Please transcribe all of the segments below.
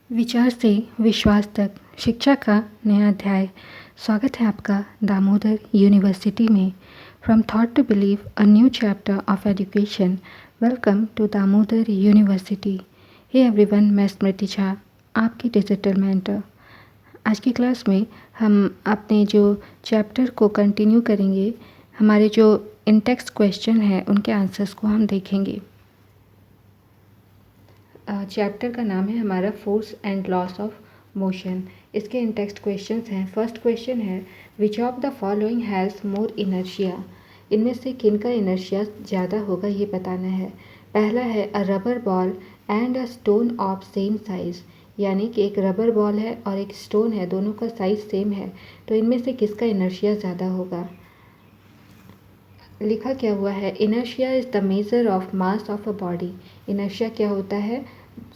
विचार से विश्वास तक शिक्षा का नया अध्याय। स्वागत है आपका दामोदर यूनिवर्सिटी में। From thought to believe a new chapter of education. Welcome to Damodar university. Hey everyone, मैं स्मृति झा, आपकी डिजिटल मेंटर। आज की क्लास में हम अपने जो चैप्टर को कंटिन्यू करेंगे। हमारे जो इन टेक्स्ट क्वेश्चन हैं उनके आंसर्स को हम देखेंगे। चैप्टर का नाम है हमारा force and loss of motion. इसके इन टेक्स्ट क्वेश्चंस हैं। फर्स्ट क्वेश्चन है, which of the following has more inertia. इनमें से किन का इनर्शिया ज़्यादा होगा ये बताना है। पहला है अ rubber ball and a stone of same size, यानी कि एक रबर बॉल है और एक स्टोन है, दोनों का साइज़ सेम है, तो इनमें से किसका इनर्शिया ज़्यादा होगा। लिखा क्या हुआ है, inertia is the measure of mass of a body. Inertia क्या होता है,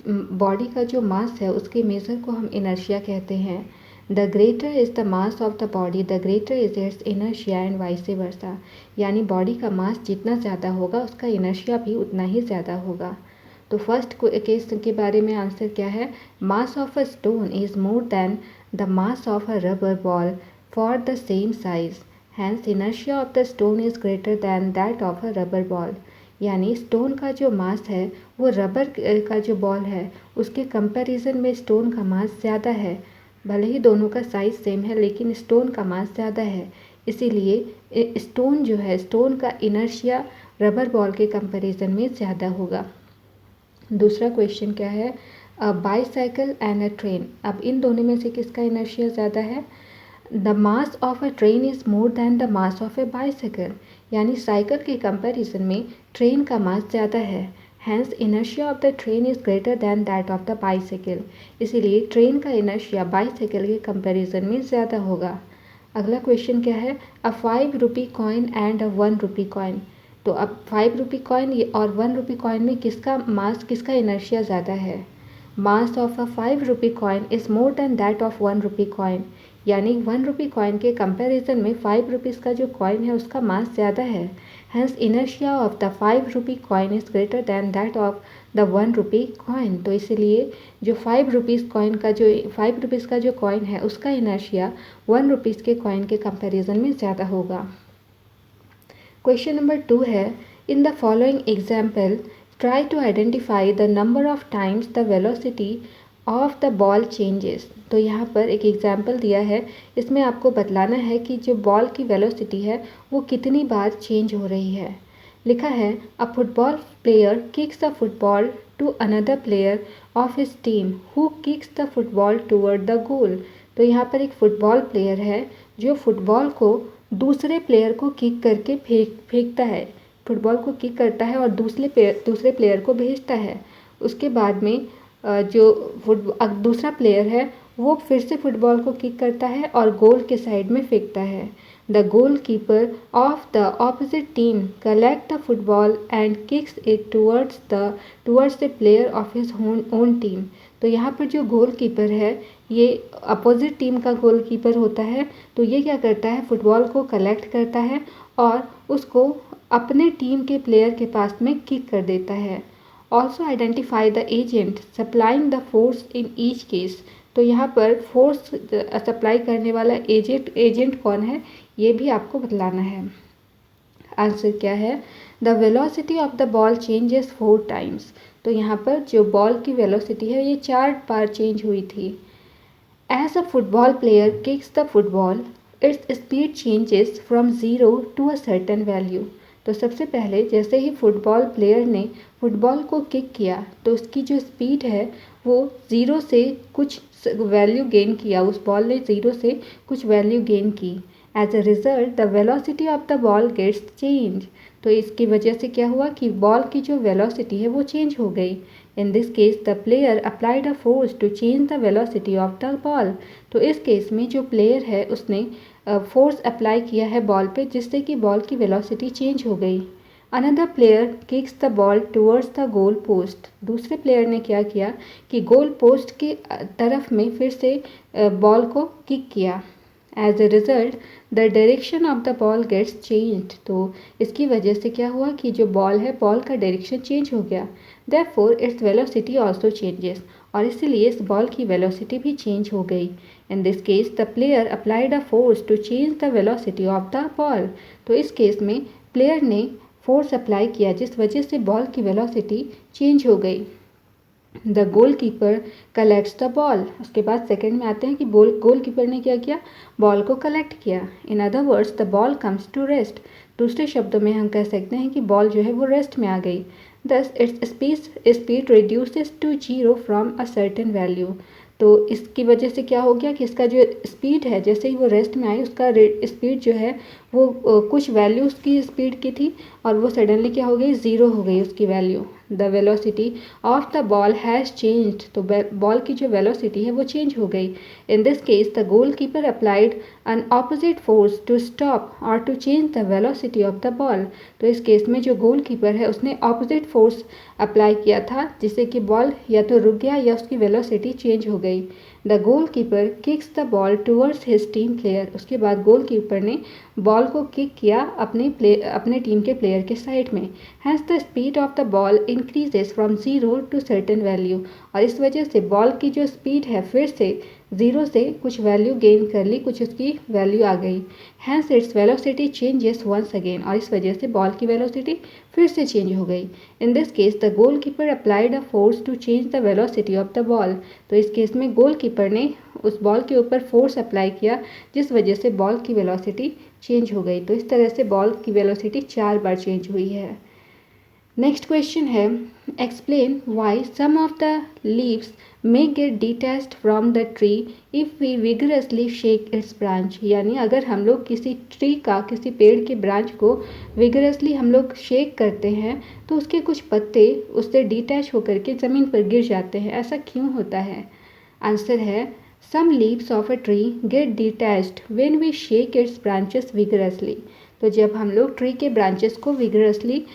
बॉडी का जो मास है उसके मेजर को हम इनर्शिया कहते हैं। The greater is the mass of the body the greater is it's inertia and vice versa, यानी बॉडी का मास जितना ज़्यादा होगा उसका इनर्शिया भी उतना ही ज़्यादा होगा। तो फर्स्ट केस के बारे में आंसर क्या है, mass of a stone is more than the mass of a rubber ball for the same size, hence inertia of the stone is greater than that of a rubber ball. यानी stone का जो मास है वो rubber का जो ball है उसके comparison में स्टोन का मास ज़्यादा है। भले ही दोनों का साइज़ सेम है लेकिन स्टोन का मास ज़्यादा है, इसीलिए स्टोन जो है, स्टोन का इनर्शिया रबर बॉल के कंपैरिजन में ज़्यादा होगा। दूसरा क्वेश्चन क्या है, a bicycle and a train. अब इन दोनों में से किसका इनर्शिया ज़्यादा है। The mass of a train is more than the mass of a bicycle, यानी साइकिल के कंपैरिजन में ट्रेन का मास ज़्यादा है, hence inertia of the train is greater than that of the bicycle. इसीलिए ट्रेन का इनर्शिया बाईसाइकिल के comparison में ज़्यादा होगा। अगला क्वेश्चन क्या है, अ 5 rupee coin and a 1 rupee coin. तो अब 5 रुपी कॉइन और 1 रुपी कॉइन में किसका मास, किसका इनर्शिया ज़्यादा है। Mass of a 5 rupee coin is more then that of 1 rupee coin, यानी 1 रुपी कॉइन के कंपैरिजन में 5 रुपीज़ का जो कॉइन है उसका मास ज़्यादा है, hence inertia of the 5 rupee coin is greater than that of the 1 rupee coin. तो इसलिए जो 5 रुपीज़ कॉइन का जो 5 रुपीज़ का जो कॉइन है उसका इनर्शिया 1 रुपीज़ के कॉइन के कंपैरिजन में ज़्यादा होगा। क्वेश्चन नंबर 2 है, in the following example try to identify the number of times the velocity of the ball changes. तो यहाँ पर एक एग्जाम्पल दिया है, इसमें आपको बतलाना है कि जो बॉल की वेलोसिटी है वो कितनी बार चेंज हो रही है। लिखा है, a football player kicks the football to another player of his team who kicks the football toward the goal. तो यहाँ पर एक फुटबॉल प्लेयर है जो फुटबॉल को दूसरे प्लेयर को किक करके फेंकता है, फुटबॉल को किक करता है और दूसरे प्लेयर को भेजता है। उसके बाद में दूसरा प्लेयर है वो फिर से फुटबॉल को किक करता है और गोल के साइड में फेंकता है। The goal keeper of the opposite team collect the football and kicks it towards the player of his own team. तो यहाँ पर जो गोल कीपर है ये अपोजिट टीम का गोल कीपर होता है, तो ये क्या करता है, फुटबॉल को कलेक्ट करता है और उसको अपने टीम के प्लेयर के पास में किक कर देता है। Also identify the agent supplying the force in each case. तो यहाँ पर फोर्स सप्लाई करने वाला एजेंट कौन है ये भी आपको बतलाना है। आंसर क्या है, the velocity of the ball changes 4 times. तो यहाँ पर जो बॉल की वेलोसिटी है ये 4 बार चेंज हुई थी। As a football player kicks the football its speed changes from 0 to a certain value. तो सबसे पहले जैसे ही फुटबॉल प्लेयर ने फुटबॉल को किक किया तो उसकी जो स्पीड है वो 0 से कुछ वैल्यू गेन किया, उस बॉल ने 0 से कुछ वैल्यू गेन की। As a result the velocity of the ball gets change. तो इसकी वजह से क्या हुआ कि बॉल की जो वेलोसिटी है वो चेंज हो गई। In this case the player applied a force to change the velocity of the ball. तो इस केस में जो प्लेयर है उसने फोर्स अप्लाई किया है बॉल पे, जिससे कि बॉल की वेलोसिटी चेंज हो गई। Another player kicks the ball towards the goal post. दूसरे प्लेयर ने क्या किया कि गोल पोस्ट की तरफ में फिर से बॉल को किक किया। As a result the direction of the ball gets changed. तो इसकी वजह से क्या हुआ कि जो बॉल है, बॉल का डायरेक्शन चेंज हो गया। Therefore its velocity also changes. और इसीलिए इस बॉल की वेलोसिटी भी चेंज हो गई. In this case the player applied a force to change the velocity of the ball. तो इस केस में प्लेयर ने फोर्स अप्लाई किया जिस वजह से बॉल की वेलोसिटी चेंज हो गई. The goal keeper collects the ball. उसके बाद सेकंड में आते हैं कि गोल कीपर ने क्या किया, बॉल को कलेक्ट किया. In other words the ball comes to rest. दूसरे शब्दों में हम कह सकते हैं कि बॉल जो है वो रेस्ट में आ गई. Thus its speed reduces to zero from a certain value. तो इसकी वजह से क्या हो गया कि इसका जो स्पीड है जैसे ही वो रेस्ट में आई उसका स्पीड जो है वो कुछ वैल्यू उसकी स्पीड की थी और वो सडनली क्या हो गई, ज़ीरो हो गई उसकी value. The velocity of the ball has changed. तो बॉल की जो वेलोसिटी है वो चेंज हो गई. In this case the goal keeper applied an opposite force to stop और to change the velocity of the ball. तो इस केस में जो गोल कीपर है उसने ऑपोजिट फोर्स अप्लाई किया था जिससे कि बॉल या तो रुक गया या उसकी वेलोसिटी चेंज हो गई. The goal keeper kicks the ball towards his team player. उसके बाद गोल कीपर ने बॉल को किक किया अपने टीम के प्लेयर के साइड में. Hence the speed of the ball increases from zero to certain value. और इस वजह से बॉल की जो स्पीड है फिर से ज़ीरो से कुछ वैल्यू गेन कर ली, कुछ उसकी वैल्यू आ गई. Hence its velocity changes once again. और इस वजह से बॉल की वेलोसिटी फिर से चेंज हो गई. In this case the goal keeper applied a force to change the velocity of the ball. तो इस केस में गोल कीपर ने उस बॉल के ऊपर फोर्स अप्लाई किया जिस वजह से बॉल की वेलोसिटी चेंज हो गई. तो इस तरह से बॉल की वेलोसिटी 4 बार चेंज हुई है. नेक्स्ट क्वेश्चन है, explain why some of the leaves may get detached from the tree if we vigorously shake its branch. यानी अगर हम लोग किसी ट्री का, किसी पेड़ के ब्रांच को विगरसली हम लोग शेक करते हैं तो उसके कुछ पत्ते उससे डिटैच होकर के ज़मीन पर गिर जाते हैं. ऐसा क्यों होता है? आंसर है, some leaves of a tree get detached when we shake its branches vigorously. तो जब हम लोग ट्री के ब्रांचेस को विगरसली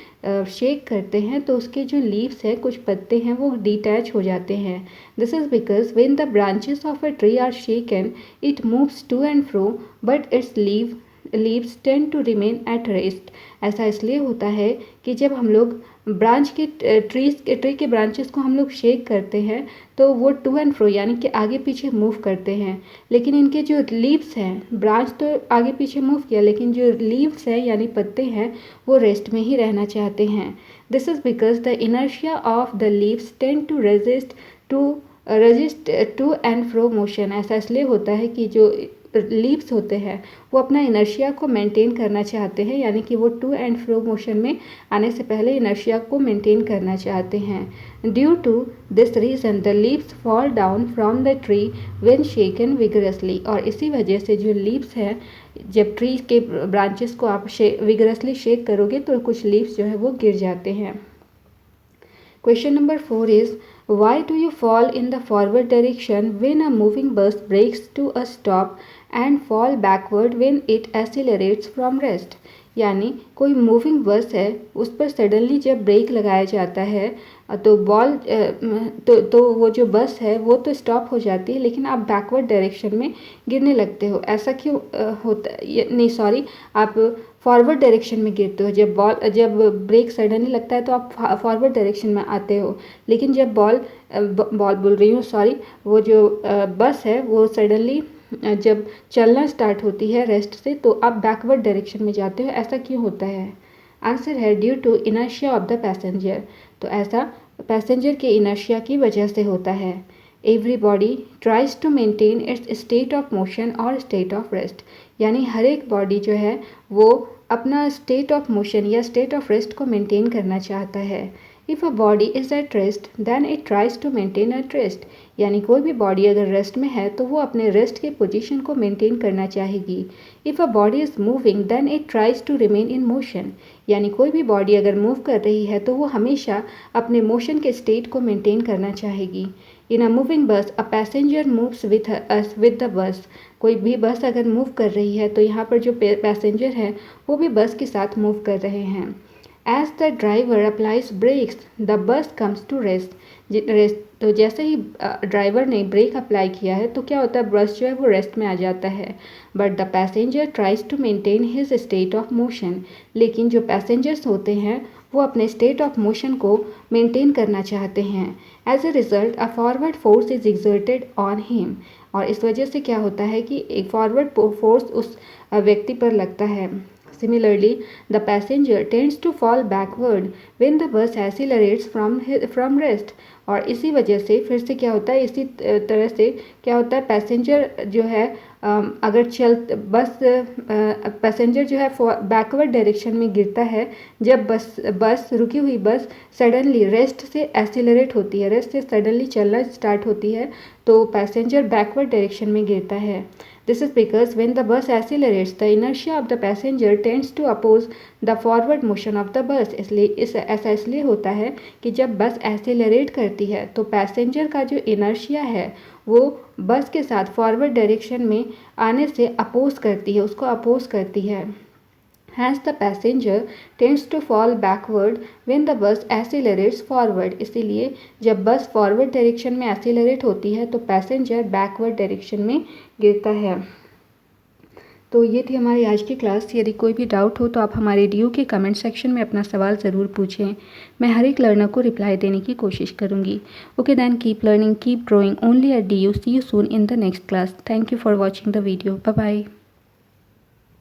शेक करते हैं तो उसके जो लीव्स हैं, कुछ पत्ते हैं, वो डिटैच हो जाते हैं. This is because when the branches of a tree are shaken it moves to and fro but its leaves tend to remain at rest. ऐसा इसलिए होता है कि जब हम लोग ट्री के ब्रांचेस को हम लोग शेक करते हैं तो वो टू एंड फ्रो यानी कि आगे पीछे मूव करते हैं, लेकिन इनके जो लीव्स हैं, ब्रांच तो आगे पीछे मूव किया लेकिन जो लीव्स हैं यानी पत्ते हैं वो रेस्ट में ही रहना चाहते हैं. This is because the inertia of the leaves tend to resist to and fro motion. ऐसा इसलिए होता है कि जो लीव्स होते हैं वो अपना इनर्शिया को मेंटेन करना चाहते हैं, यानी कि वो टू एंड फ्रो मोशन में आने से पहले इनर्शिया को मेंटेन करना चाहते हैं. Due to this reason the leaves fall down from the tree when shaken vigorously. और इसी वजह से जो लीव्स हैं, जब ट्री के ब्रांचेस को आप विगरसली शेक करोगे तो कुछ लीव्स जो है वो गिर जाते हैं. Question number 4 is, why do you fall in the forward direction when a moving bus brakes to a stop and fall backward when it accelerates from rest. यानी कोई मूविंग बस है, उस पर सडनली जब ब्रेक लगाया जाता है तो वो जो बस है वो तो स्टॉप हो जाती है लेकिन आप बैकवर्ड डायरेक्शन में गिरने लगते हो. ऐसा क्यों होता नहीं, सॉरी, आप फॉरवर्ड डायरेक्शन में गिरते हो. जब ब्रेक सडनली लगता है तो आप फॉरवर्ड डायरेक्शन में आते हो, लेकिन जब बॉल बोल रही हूँ, सॉरी, वो जो बस है वो सडनली जब चलना स्टार्ट होती है रेस्ट से तो आप बैकवर्ड डायरेक्शन में जाते हो. ऐसा क्यों होता है? आंसर है due to inertia of the passenger. तो ऐसा पैसेंजर के इनर्शिया की वजह से होता है. Every body tries to maintain its state of motion और स्टेट ऑफ रेस्ट. यानी हर एक बॉडी जो है वो अपना स्टेट ऑफ मोशन या स्टेट ऑफ रेस्ट को मेंटेन करना चाहता है. If a body is at rest then it tries to maintain at rest. यानी कोई भी बॉडी अगर रेस्ट में है तो वो अपने रेस्ट के पोजीशन को मेंटेन करना चाहेगी. If a body is moving then it tries to remain in motion. यानी कोई भी बॉडी अगर मूव कर रही है तो वो हमेशा अपने मोशन के स्टेट को मेंटेन करना चाहेगी. इन अ मूविंग बस a passenger moves with the bus. कोई भी बस अगर मूव कर रही है तो यहाँ पर जो पैसेंजर है वो भी बस के साथ मूव कर रहे हैं. As the driver applies brakes, the bus comes to rest. तो जैसे ही ड्राइवर ने ब्रेक अप्लाई किया है तो क्या होता है, बस जो है वो रेस्ट में आ जाता है। But the passenger tries to maintain his state of motion, लेकिन जो पैसेंजर्स होते हैं वो अपने स्टेट ऑफ मोशन को मेंटेन करना चाहते हैं। As a result a forward force is exerted on him, और इस वजह से क्या होता है कि एक फॉरवर्ड फोर्स उस व्यक्ति पर लगता है। Similarly, the passenger tends to fall backward when the bus accelerates from rest. और इसी वजह से फिर से क्या होता है, इसी तरह से क्या होता है, पैसेंजर जो है अगर पैसेंजर जो है बैकवर्ड डायरेक्शन में गिरता है जब बस रुकी हुई बस सडनली रेस्ट से एक्सीलरेट होती है, रेस्ट से सडनली चलना स्टार्ट होती है, तो पैसेंजर बैकवर्ड डायरेक्शन में गिरता है। This is because when the bus accelerates, the inertia of the passenger tends to oppose the forward motion of the bus. ऐसा इसलिए होता है कि जब बस एक्सेलरेट करती है तो पैसेंजर का जो इनर्शिया है वो बस के साथ फॉरवर्ड डायरेक्शन में आने से अपोज करती है, उसको अपोज करती है। Hence the passenger tends to fall backward when the bus accelerates forward. इसीलिए जब बस फॉरवर्ड डायरेक्शन में एक्सीलरेट होती है तो पैसेंजर बैकवर्ड डायरेक्शन में गिरता है। तो ये थी हमारी आज की क्लास। यदि कोई भी डाउट हो तो आप हमारे DU के कमेंट सेक्शन में अपना सवाल ज़रूर पूछें। मैं हर एक लर्नर को रिप्लाई देने की कोशिश करूँगी। Okay then, keep learning, keep growing only at DU। See you soon in the next class. Thank you for watching the video. Bye bye.